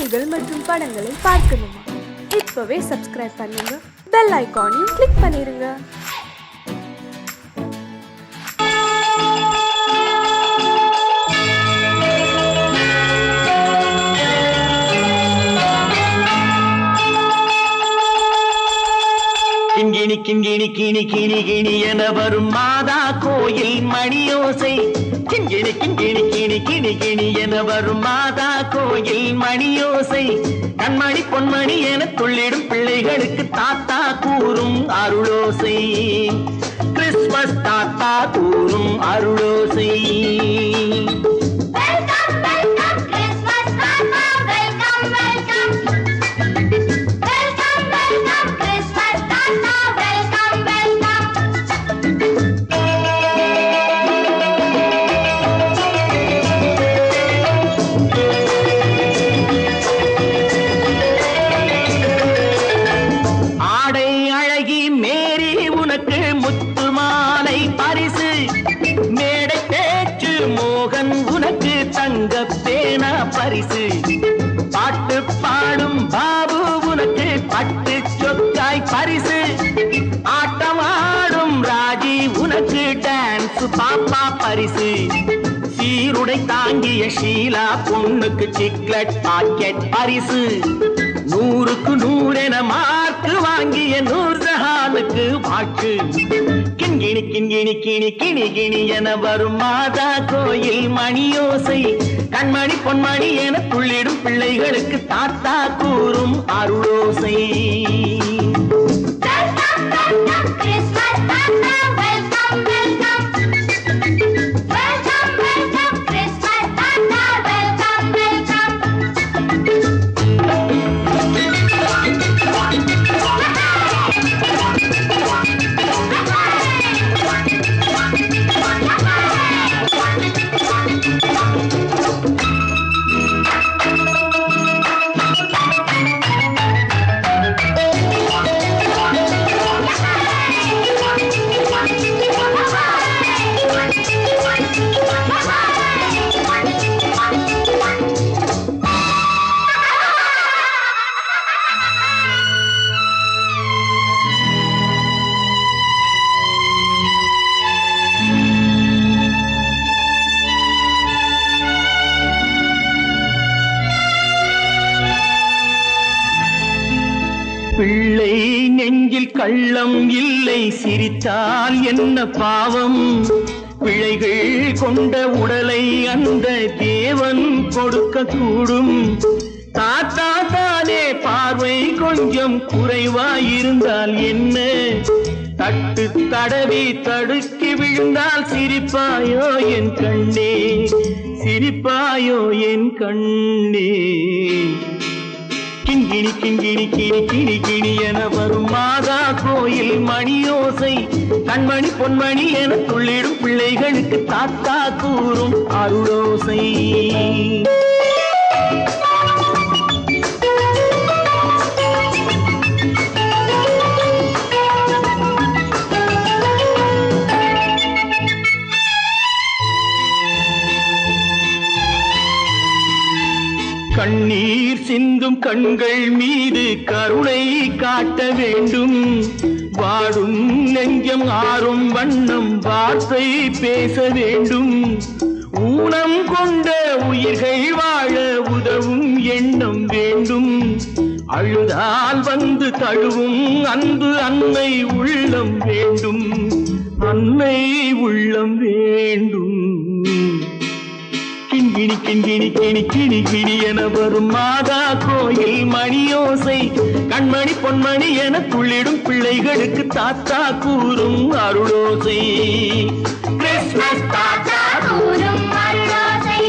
செய்திகள் மற்றும் படங்களை பார்க்கணுமா? இப்பவே சப்ஸ்கிரைப் பண்ணுங்க, பெல் ஐகானையும் கிளிக் பண்ணிருங்க. கிண்கிணி கிண்கிணி கிணி கிணி கிணி என வரும் மாதா கோயில் மணியோசை. கிண்கிணி கிண்கிணி கிணி கிணி கிணி என வரும் மாதா கோயில் மணியோசை. கண்மணி பொன்மணி என துள்ளிடும் பிள்ளைகளுக்கு தாத்தா கூறும் அருளோசை. கிறிஸ்துமஸ் தாத்தா கூறும் அருளோசை. பரிசு பாட்டு பாடும் பாபு உனக்கு பட்டு சொக்காய் பரிசு. ஆட்டமாடும் ராஜி உனக்கு டான்ஸ் பாப்பா பரிசு. சீருடை தாங்கிய ஷீலா பொண்ணுக்கு சிக்லெட் பாக்கெட் பரிசு. 100க்கு 100 என மார்க்கு வாங்கிய நூர்ஜஹானுக்கு வாக்கு. கிண்கிணி கிண்கிணி கிணி கிணி கிணி என வரும் மாதா கோயில் மணியோசை. கண்மணி பொன்மணி என துள்ளிடும் பிள்ளைகளுக்கு தாத்தா கூறும் அருளோசை. பிள்ளை நெஞ்சில் கள்ளம் இல்லை, சிரித்தால் என்ன பாவம். பிழைகள் கொண்ட உடலை அந்த தேவன் கொடுக்க கூடும். தாத்தா தானே பார்வை கொஞ்சம் குறைவாயிருந்தால் என்ன? தட்டு தடவி தடுக்கி விழுந்தால் சிரிப்பாயோ என் கண்ணே, சிரிப்பாயோ என் கண்ணே. கிண்கிணி கிண்கிணி கிணி கிணி கிணி என வரும் மாதா கோயில் மணியோசை. கண்மணி பொன்மணி என துள்ளிடும் பிள்ளைகளுக்கு தாத்தா கூறும் அருளோசை. கண்ணீர் சிந்தும் கண்கள் மீது கருணை காட்ட வேண்டும். வாடும் நெஞ்சம் ஆறும் வண்ணம் வார்த்தை பேச வேண்டும். ஊனம் கொண்ட உயிர்கள் வாழ உதவும் எண்ணம் வேண்டும். அழுதால் வந்து தழுவும் அன்பு அன்னை உள்ளம் வேண்டும், அன்னை உள்ளம் வேண்டும். கிண்கிணி கிண்கிணி கிணி கிணி கிணி என வரும் மாதா கோயில் மணியோசை. கண்மணி பொன்மணி என துள்ளிடும் பிள்ளைகளுக்கு தாத்தா கூறும் அருளோசை. கிறிஸ்துமஸ் தாத்தா கூறும் அருளோசை.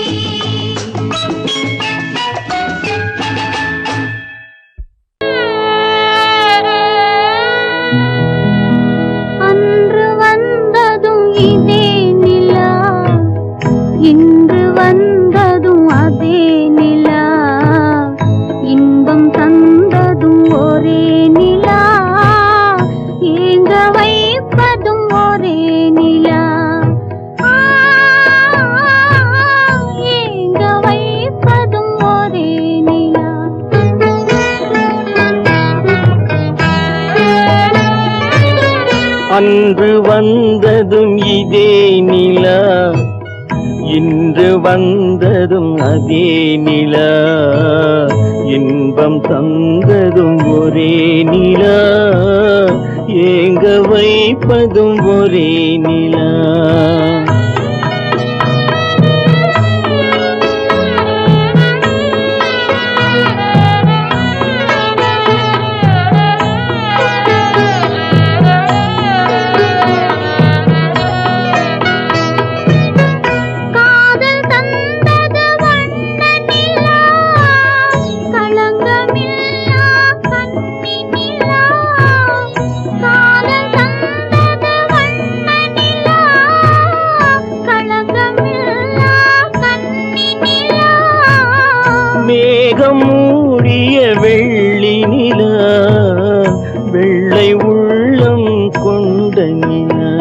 அன்று வந்ததும் இதே நிலா, இன்று வந்ததும் அதே நிலா. இன்பம் தந்ததும் ஒரே நிலா, ஏங்க வைப்பதும் ஒரே நிலா. அன்று வந்ததும் இதே நிலா, இன்று வந்ததும் அதே நிலா, இன்பம் தந்ததும் ஒரே நிலா, ஏங்க வைப்பதும் ஒரே நிலா. மேகம் மூடிய வெள்ளி நிலா, வெள்ளை உள்ளம் கொண்ட நிலா,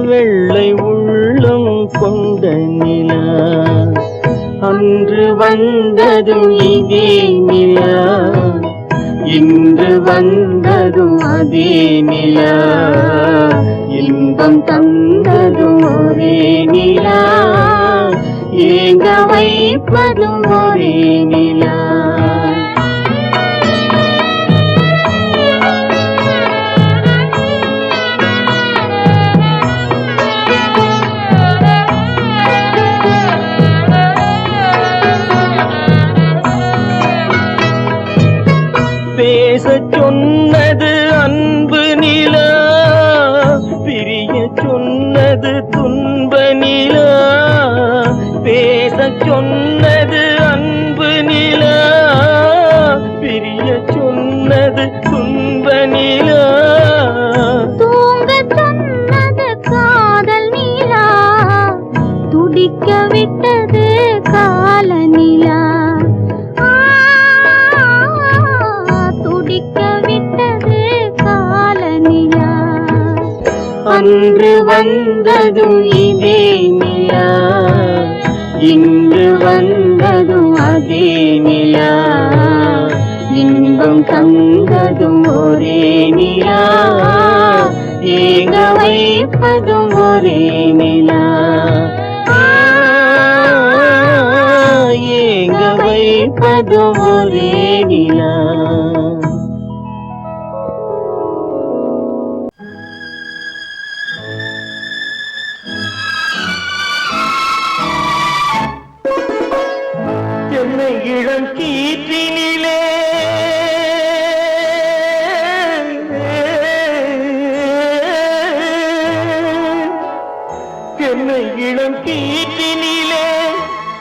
வெள்ளை உள்ளம் கொண்ட நிலா, அன்று வந்ததும் இதே நிலா, இன்று வந்ததும் அதே நிலா, இன்பம் தந்ததும் ஒரே நிலா, ஏங்க வைப்பதும் ஒரே நிலா. பேசச் சொன்னது அன்பு நிலா, பிரிய சொன்னது துன்ப நிலா, பேசச் சொன்னது அன்பு நிலா, பிரிய சொன்னது துன்ப நிலா, தூங்கச் சொன்னது காதல் நிலா, துடிக்க விட்டது கால நிலா, துடிக்க விட்டது கால நிலா. அன்று வந்ததும் இதே நிலா, இன்று வந்ததும் அதே நிலா, இன்பம் தந்ததும் ஒரே நிலா, ஏங்க வைப்பதும் ஒரே நிலா, ஏங்க வைப்பதும் ஒரே நிலா. என்னை இளம் கீற்றினிலே என்னை இளம் கீற்றினிலே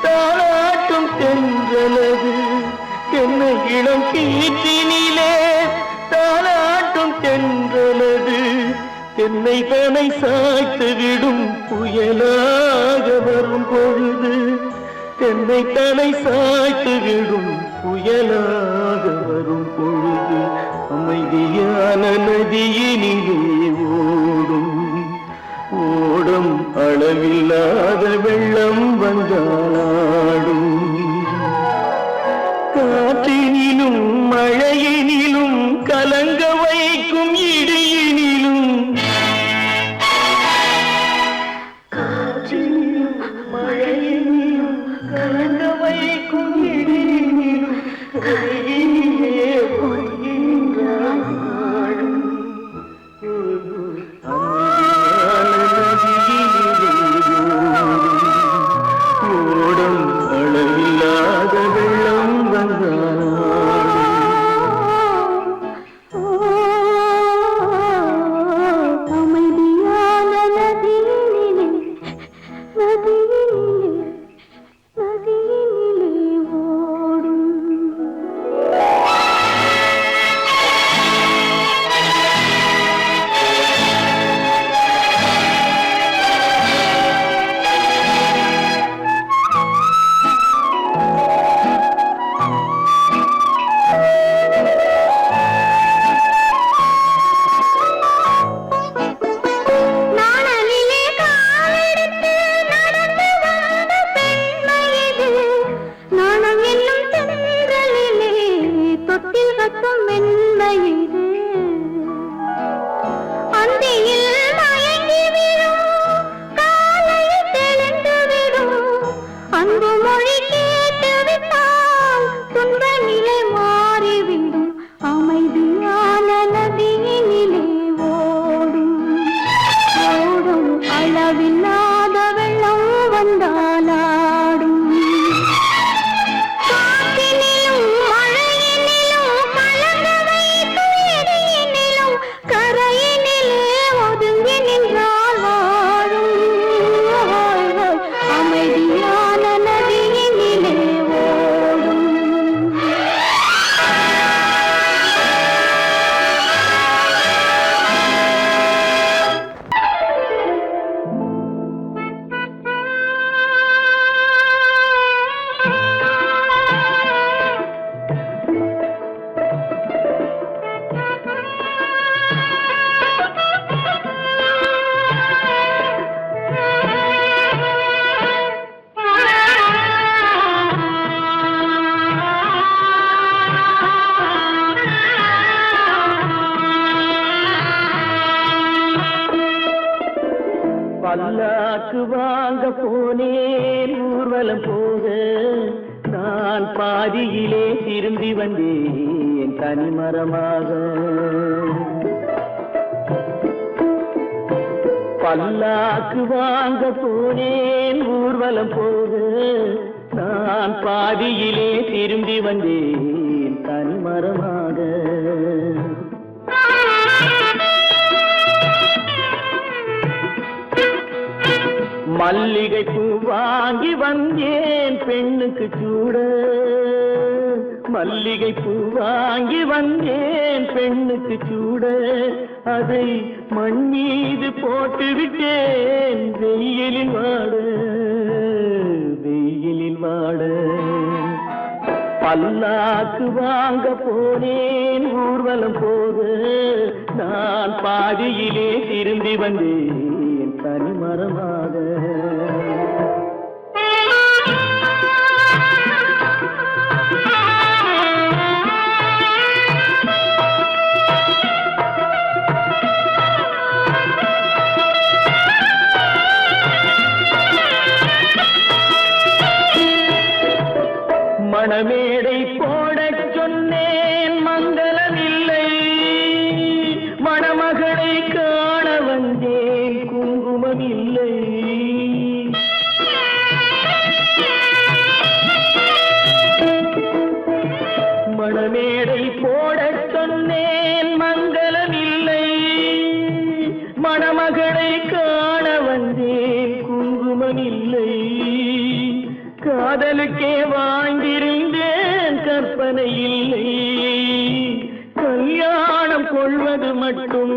தாளாட்டும் தென்றலது, என்னை இளம் கீற்றினிலே தாளாட்டும் தென்றலது, என்னை தனை சாய்த்து விடும் புயலாக வரும் பொழுது, என்னை தலை சாய்த்து விடும் புயலாக வரும் பொழுது, அமைதியான நதியினிலே ஓடும் ஓடும் அளவில்லாத வெள்ளம் வந்தாடும், காற்றினிலும் மழையினிலும் கலங்க வைக்கும் இடியினிலும், காற்றினிலும் மழையினிலும் கலங்க வைக்கும் இடியினிலும், கையினிலே பொய்கின்றான் நாடும், ஓடும் அளவில்லாத வெள்ளம் வந்தாடும். அமைதியான நதியினிலே நதியினிலே நதியினிலே ஓடும். நாணலிலே காலெடுத்து நடந்து வந்த பெண்மை இது, நாணம் என்னும் தென்றலிலே தொட்டில் கட்டும் மென்மை இது. அன்பு மொழி கேட்டு விட்டால் துன்ப நிலை மாறிவிடும் அமைதியான நதியினிலே ஓடும் ஓடும் அளவில்லாத வெள்ளம் வந்தாலாடும் காற்றினிலும் மழையினிலும் கலந்து வைத்து இடியினிலும் கரையினிலே ஒதுங்கி நின்றால் வாழும் அமைதியான நதியினிலே ஓடும் பல்லாக்கு வாங்க போனேன் ஊர்வலம் போக நான் பாதியிலே திரும்பி வந்தேன் தனிமரமாக. பல்லாக்கு வாங்க போனேன் ஊர்வலம் போக நான் பாதியிலே திரும்பி வந்தேன் தனிமரமாக. மல்லிகை பூ வாங்கி வந்தேன் பெண்ணுக்கு சூட, மல்லிகை பூ வாங்கி வந்தேன் பெண்ணுக்கு சூட, அதை மண் மீது போட்டு விட்டேன் வெயிலில் வாட வெயிலில் வாட. பல்லாக்கு வாங்க போனேன் ஊர்வலம் போக நான் பாதியிலே திரும்பி வந்தேன் தனிமரமாக. மணமேடை போடச் சொன்னேன் மங்களமில்லை, மணமகளை காண வந்தேன் குங்குமமில்லை. மணமேடை போடச் சொன்னேன் மங்களமில்லை, மணமகளை காண வந்தேன் குங்குமமில்லை. காதலுக்கே வாங்கியிருந்தேன் கற்பனை இல்லை, கல்யாணம் கொள்வது மட்டும்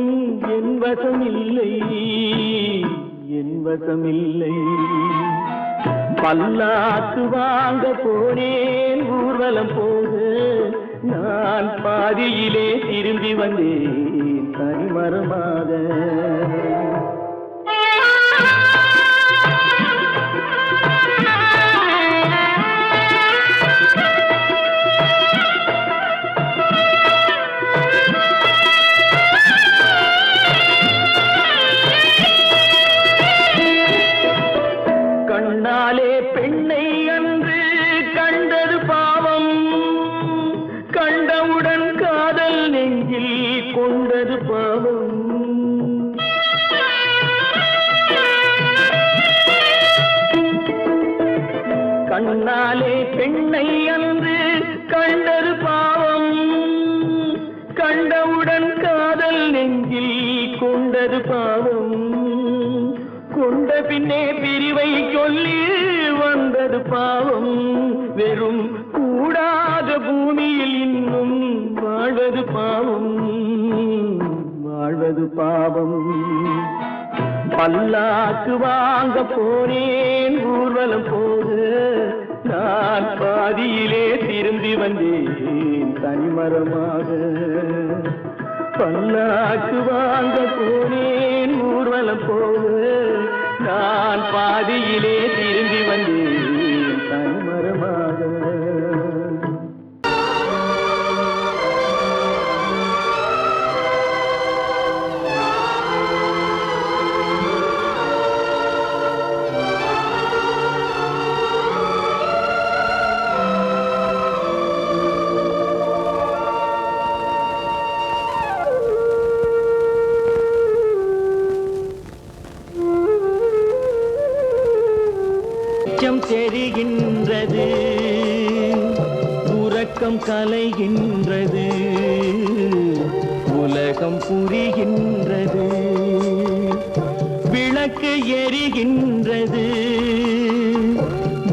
என் வசமில்லை என் வசமில்லை. பல்லாக்கு வாங்க போனேன் ஊர்வலம் போக நான் பாதியிலே திரும்பி வந்தேன் தனிமரமாக. கண்ணாலே பெண்ணை அன்று கண்டது பாவம், கண்டவுடன் காதல் நெஞ்சில் கொண்டது பாவம். கண்ணாலே பெண்ணை அன்று கண்டது பாவம், கண்டவுடன் காதல் நெஞ்சில் கொண்டது பாவம். கொண்ட பின்னே பிரிவை சொல்லி வந்தது பாவம், வெறும் கூடாத பூமியில் இன்னும் வாழ்வது பாவம் வாழ்வது பாவம். பல்லாக்கு வாங்க போனேன் ஊர்வலம் போக நான் பாதியிலே திரும்பி வந்தேன் தனிமரமாக. பல்லாக்கு வாங்க போனேன் ஊர்வலம் போக நான் பாதியிலே திரும்பி வந்தேன் தனிமரமாக. உறக்கம் கலைகின்றது, உலகம் புரிகின்றது. விளக்கு எரிகின்றது,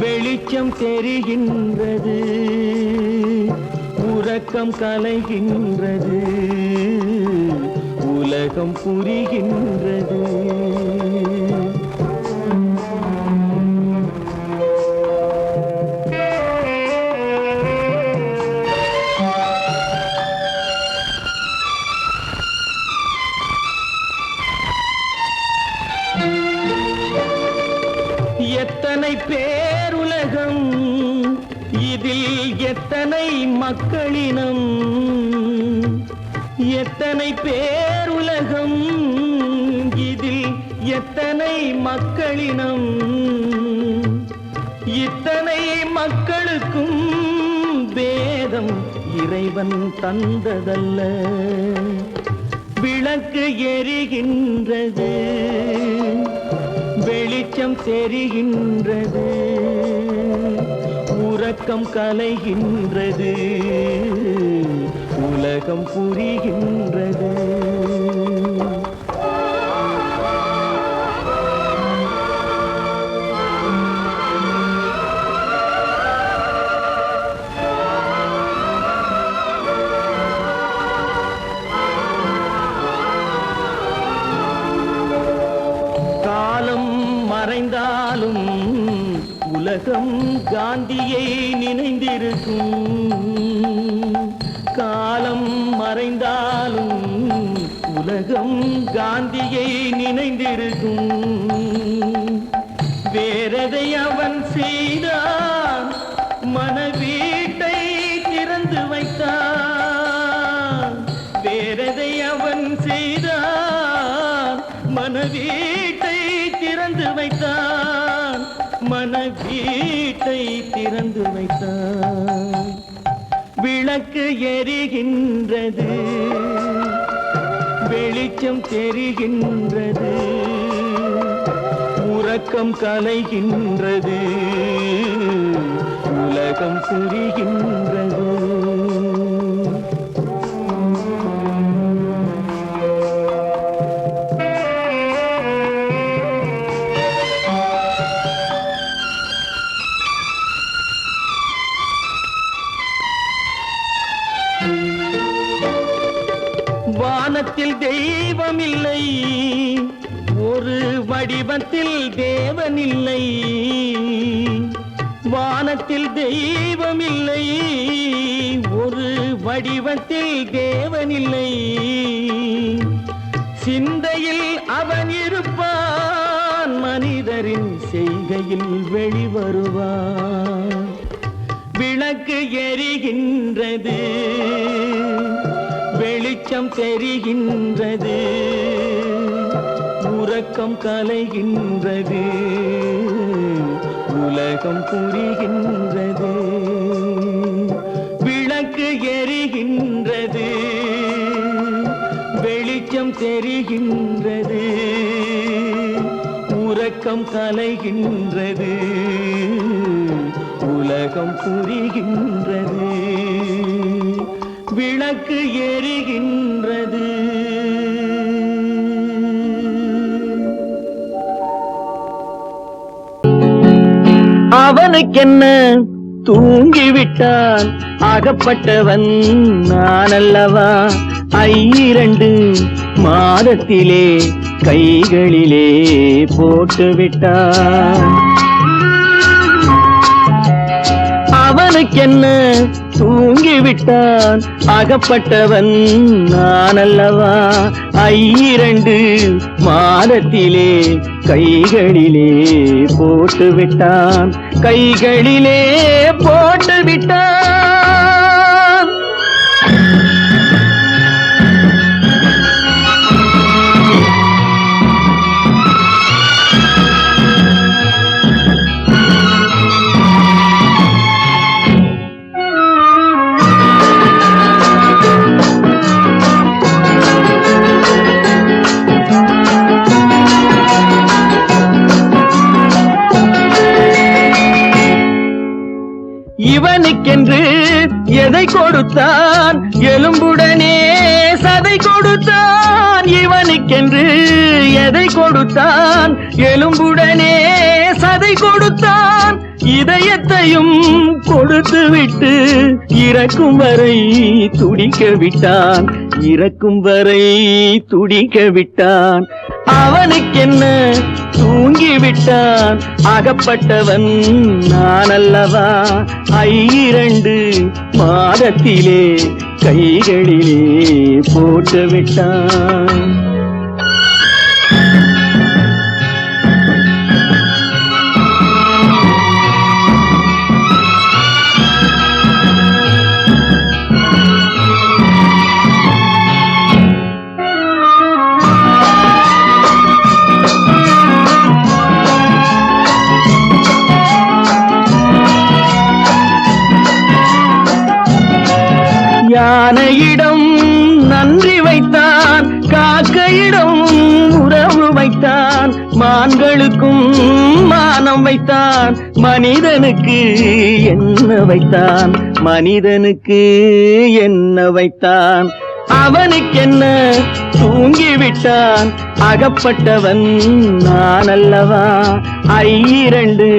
வெளிச்சம் தெரிகின்றது. உறக்கம் கலைகின்றது, உலகம் புரிகின்றது. எத்தனை பேருலகம், இதில் எத்தனை மக்களினம். எத்தனை பேருலகம், இதில் எத்தனை மக்களினம். இத்தனை மக்களுக்கும் வேதம் இறைவன் தந்ததல்ல. விளக்கு எரிகின்றது, வெளிச்சம் தெரிகின்றது. உறக்கம் கலைகின்றது, உலகம் புரிகின்றது. காலம் மறைந்தாலும் உலகம் காந்தியை நினைந்திருக்கும். காலம் மறைந்தாலும் உலகம் காந்தியை நினைந்திருக்கும். வேறதை அவன் செய்தான், மனவீட்டை திறந்து வைத்தான். வேறதை அவன் செய்தான், மனவீட்டை திறந்து வைத்தான். மனவீட்டை திறந்து வைத்தான். விளக்கு எரிகின்றது, வெளிச்சம் தெரிகின்றது. உறக்கம் கலைகின்றது, உலகம் புரிகின்றது. வானத்தில் தெய்வம் இல்லை, ஒரு வடிவத்தில் தேவன் இல்லை. வானத்தில் தெய்வம் இல்லை, ஒரு வடிவத்தில் தேவன் இல்லை. சிந்தையில் அவன் இருப்பான், மனிதரின் செய்கையில் வெளிவருவான். விளக்கு எரிகின்றது, வெளிச்சம் தெரிகின்றது. உறக்கம் கலைகின்றது, உலகம் புரிகின்றது. விளக்கு எரிகின்றது, வெளிச்சம் தெரிகின்றது. உறக்கம் கலைகின்றது, உலகம் புரிகின்றது. விளக்கு எரிகின்றது. அவனுக்கென்ன தூங்கிவிட்டான், அகப்பட்டவன் நான் அல்லவா. 2 மாதத்திலே கைகளிலே போட்டுவிட்டான். அவனுக்கென்ன தூங்கிவிட்டான், அகப்பட்டவன் நான் அல்லவா. 2 மாதத்திலே கைகளிலே போட்டுவிட்டான், கைகளிலே போட்டுவிட்டான். இவனுக்கென்று எதை கொடுத்தான் எலும்புடனே சதை கொடுத்தான் இவனுக்கென்று எதை கொடுத்தான் எலும்புடனே சதை கொடுத்தான் இதயத்தையும் கொடுத்து விட்டு இறக்கும் வரை துடிக்க விட்டான் இறக்கும் வரை துடிக்க விட்டான் அவனுக்கென்ன தூங்கிவிட்டான் அகப்பட்டவன் நான் அல்லவா 2 மாதத்திலே கைகளிலே போட்டு விட்டான் யானையிடம் நன்றி வைத்தான் காக்கையிடம் உறவு வைத்தான் மான்களுக்கும் மானம் வைத்தான் மனிதனுக்கு என்ன வைத்தான் மனிதனுக்கு என்ன வைத்தான் அவனுக்கென்ன தூங்கிவிட்டான் அகப்பட்டவன் நான் அல்லவா 2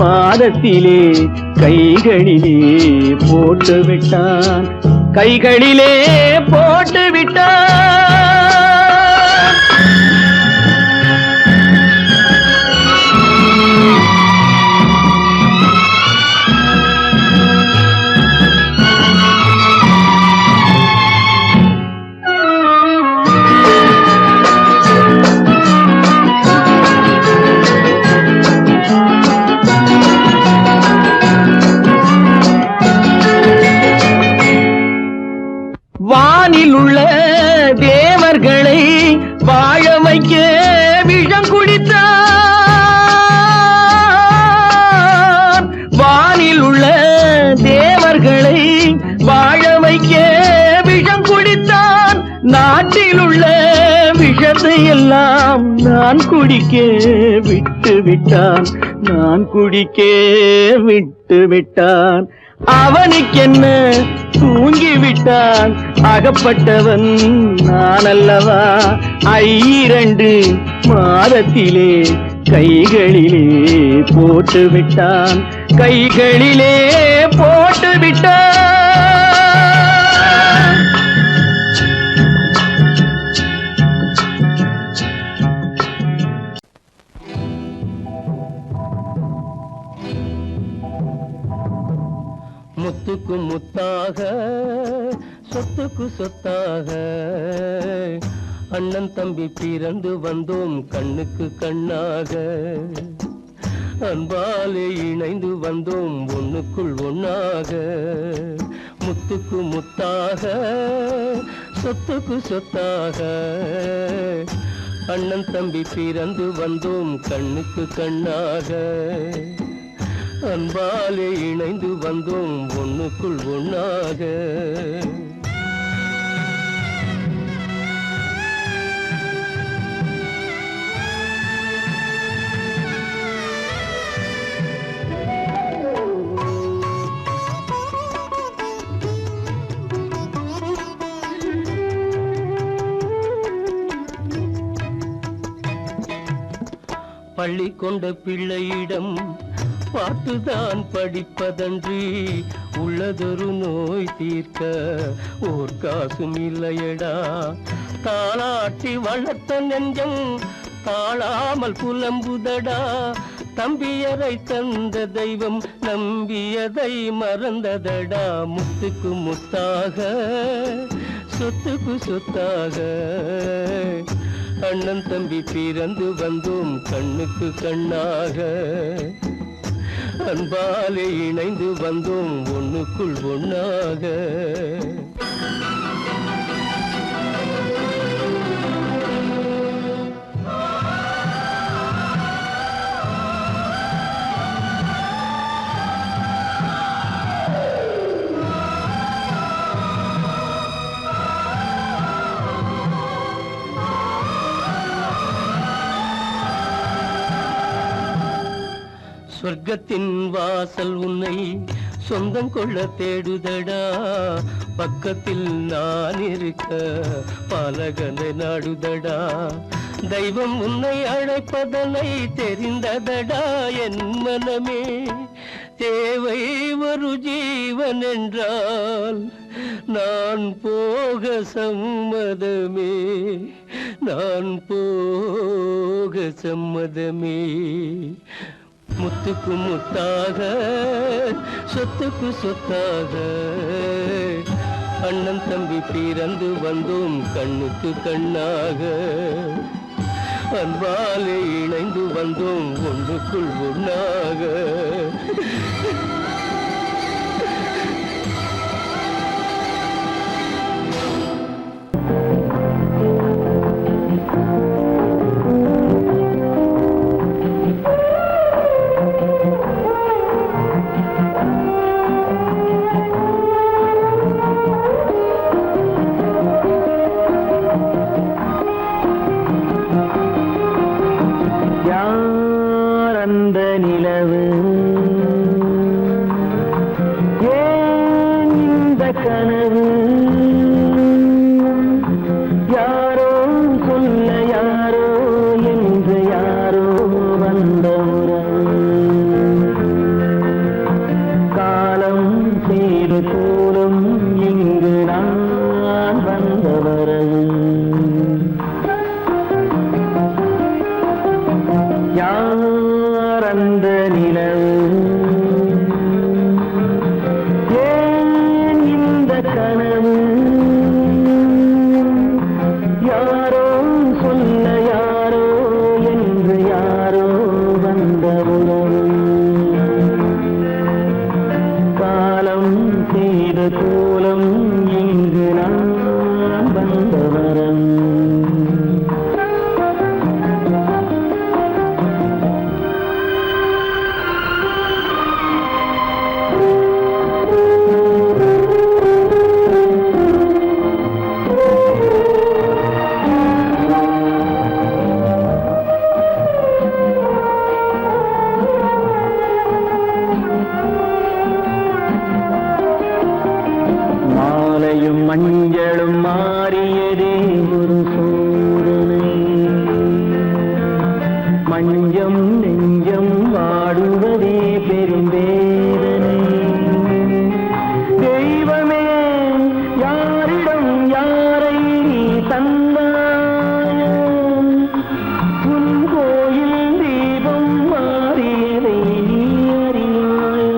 மாதத்திலே கைகளிலே போட்டு விட்டான் கைகளிலே போட்டு விட்டான் வானில் உள்ள தேவர்களை வாழ வைக்க விஷம் குடித்தான் வானில் உள்ள தேவர்களை வாழ வைக்க விஷம் குடித்தான் நாட்டில் உள்ள விஷத்தை எல்லாம் நான் குடிக்க விட்டு விட்டான் நான் குடிக்க விட்டு விட்டான் அவனுக்கென்ன தூங்கிவிட்டான் அகப்பட்டவன் நான் அல்லவா 2 மாதத்திலே கைகளிலே போட்டு விட்டான் கைகளிலே போட்டு விட்டான் முத்துக்கு முத்தாக சொத்துக்கு சொத்தாக அண்ணன் தம்பி பிறந்து வந்தோம் கண்ணுக்கு கண்ணாக அன்பாலே இணைந்து வந்தோம் ஒண்ணுக்குள் ஒண்ணாக முத்துக்கு முத்தாக சொத்துக்கு சொத்தாக அண்ணன் தம்பி பிறந்து வந்தோம் கண்ணுக்கு கண்ணாக அன்பாலே இணைந்து வந்தோம் ஒண்ணுக்குள் ஒண்ணாக பள்ளி கொண்ட பிள்ளையிடம் பாட்டுதான் படிப்பதன்றி உள்ளதொரு நோய் தீர்க்க ஓர் காசும் இல்லையடா தாளாட்டி வளர்த்த நெஞ்சம் தாழாமல் புலம்புதடா தம்பியரை தந்த தெய்வம் நம்பியதை மறந்ததடா முத்துக்கு முத்தாக சொத்துக்கு சொத்தாக அண்ணன் தம்பி பிறந்து வந்தோம் கண்ணுக்கு கண்ணாக அன்பாலே இணைந்து வந்தோம் ஒண்ணுக்குள் ஒண்ணாக சொர்க்கத்தின் வாசல் உன்னை சொந்தம் கொள்ள தேடுதடா, பக்கத்தில் நான் இருக்க பாலகனை நாடுதடா. தெய்வம் உன்னை அழைப்பதனை தெரிந்ததடா என் மனமே. தேவை ஒரு ஜீவன் என்றால் நான் போக சம்மதமே, நான் போக சம்மதமே. முத்துக்கு முத்தாக, சொத்துக்கு சொத்தாக, அண்ணன் தம்பி பிறந்து வந்தோம் கண்ணுக்கு கண்ணாக. அன்பாலே இணைந்து வந்தோம் ஒன்றுக்குள் ஒன்றாக. மஞ்சளும் மாறியதே ஒரு சோதனை. மஞ்சம் நெஞ்சம் வாடுவதே பெரும் வேதனை. தெய்வமே யாரிடம் யாரை நீ தந்தாயோ, உன் கோயில் தீபம் மாறியதை நீ அறியாயோ.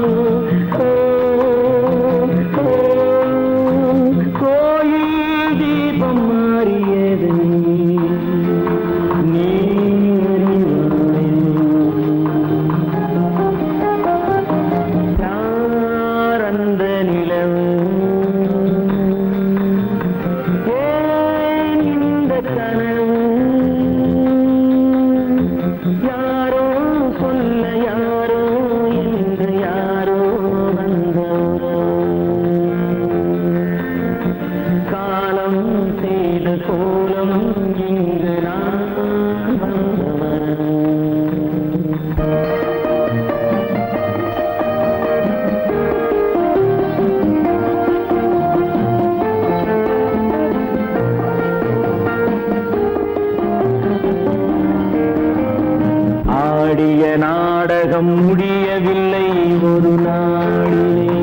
நாடகம் முடியவில்லை ஒரு நாளிலே.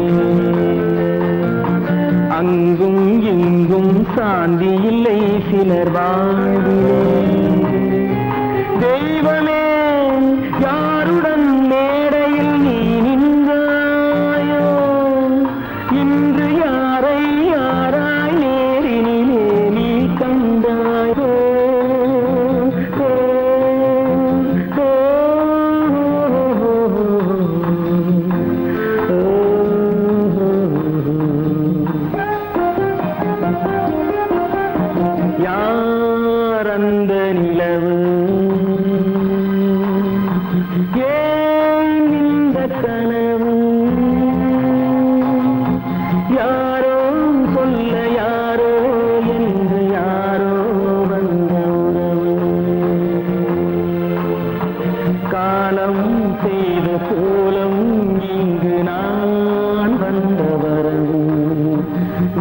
அங்கும் இங்கும் சாந்தி இல்லை சிலர் வாழ்விலே. தெய்வமே யாருடன் மேடையில் நீ நின்றாயோ, இன்று யாரை யாராய் நேரினிலே நீ கண்டாயோ.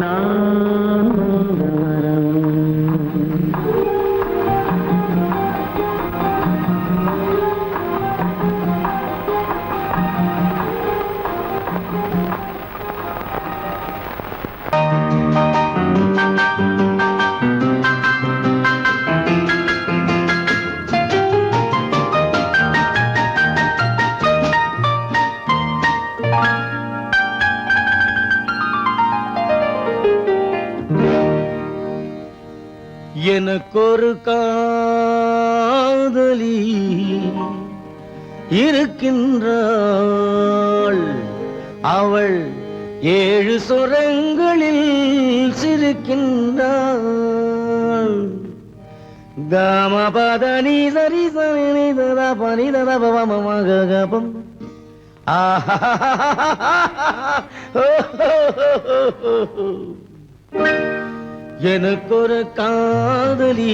நான் வந்தவரம். எனக்கொரு காதலி இருக்கின்றாள், அவள் 7 சுரங்களில் சிரிக்கின்றாள். காமபதனி சரி சரி ததா பனி ததா பவமகபம். எனக்கொரு காதலி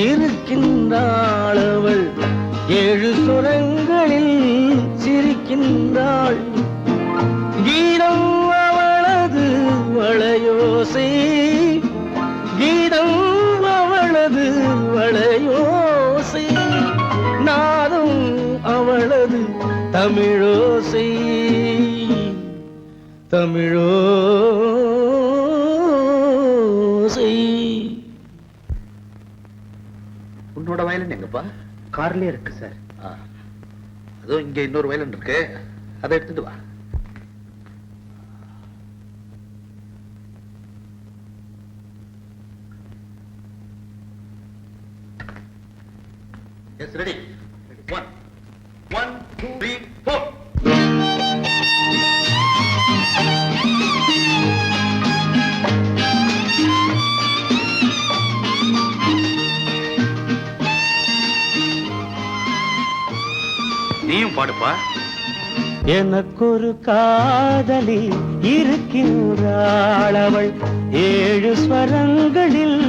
இருக்கின்றாள், அவள் 7 சுரங்களில் சிரிக்கின்றாள். கீதம் அவளது வளையோசை, கீதம் அவளது வளையோசை, நாதம் அவளது தமிழோசை, தமிழோசை. உன்னோட வயலன் எங்கப்பா? கார்லயே இருக்கு சார். அதுவும் இங்க இன்னொரு வயலன் இருக்கு, அதை எடுத்துட்டு வா. S ready. 1 1 2 3 4. நீயும் பாடுப்பா. எனக்கொரு காதலி இருக்கின்றாள், அவள் 7 ஸ்வரங்களில்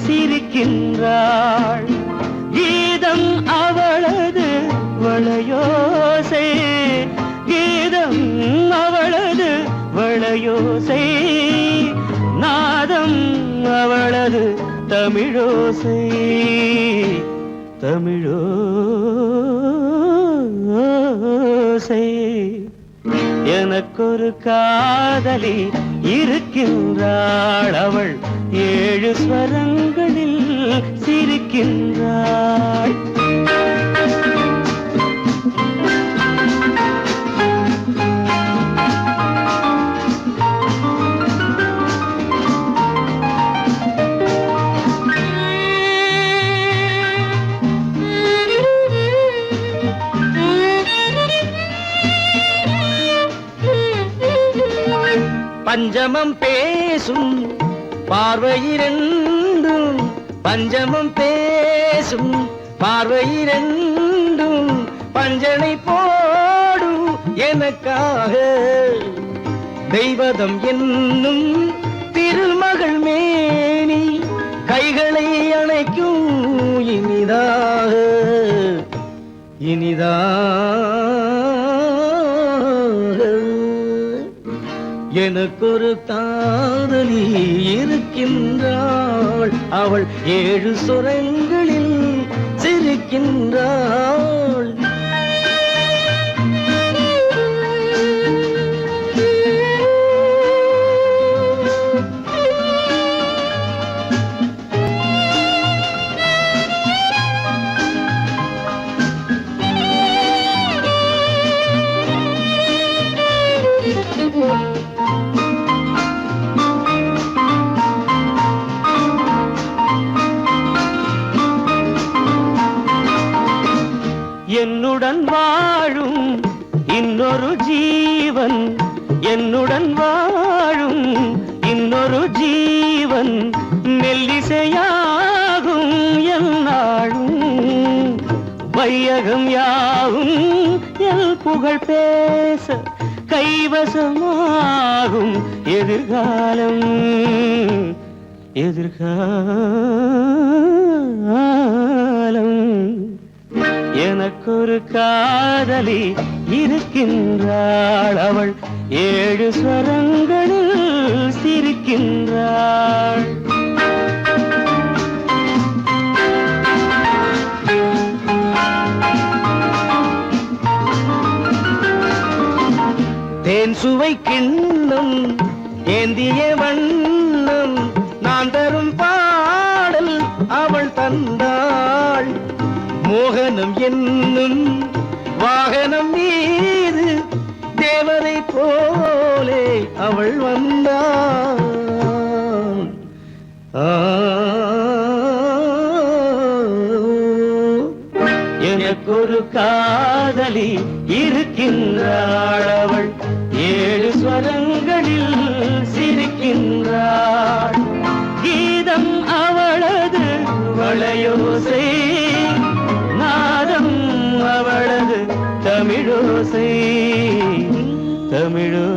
சிரிக்கின்றாள். கீதம் அவளது வளையோசை, கீதம் அவளது வளையோசை, நாதம் அவளது தமிழோசை, தமிழோசை. எனக்கொரு காதலி இருக்கின்றாள், அவள் 7 ஸ்வரங்களில் சிரிக்கின்றாள். பஞ்சமம் பேசும் பார்வையிரண்டும், பஞ்சமம் பேசும் பார்வையிரண்டும், பஞ்சனை போடும் எனக்காக. தெய்வதம் என்னும் திருமகள் மேனி கைகளை அணைக்கும் இனிதாக, இனிதாக. எனக்கொரு காதலி இருக்கின்றாள், அவள் 7 சுரங்களில் சிரிக்கின்றாள். என்னுடன் வாழும் இன்னொரு ஜீவன், என்னுடன் வாழும் இன்னொரு ஜீவன், மெல்லிசையாகும் என்னாலும், வையகம் யாவும் எல் புகழ் பேச கைவசமாகும் எதிர்காலம், எதிர்காலம். எனக்கொரு காதலி இருக்கின்றாள், அவள் 7 ஸ்வரங்களில் சிரிக்கின்றாள். சிரிக்கின்றாள். தேன் சுவை கிண்ணம் ஏந்திய வண்ணம் நான் தரும் பாடல் அவள் தந்தாள். மோகனம் என்னும் வாகனம் மீது தேவரை போலே அவள் வந்தாள். எனக்கொரு காதலி இருக்கின்றாள். அவள் 7 ஸ்வரங்களில் சிரிக்கின்றாள். கீதம் அவளது வளையோசை, நாதம் அவளது தமிழோசை தமிழோ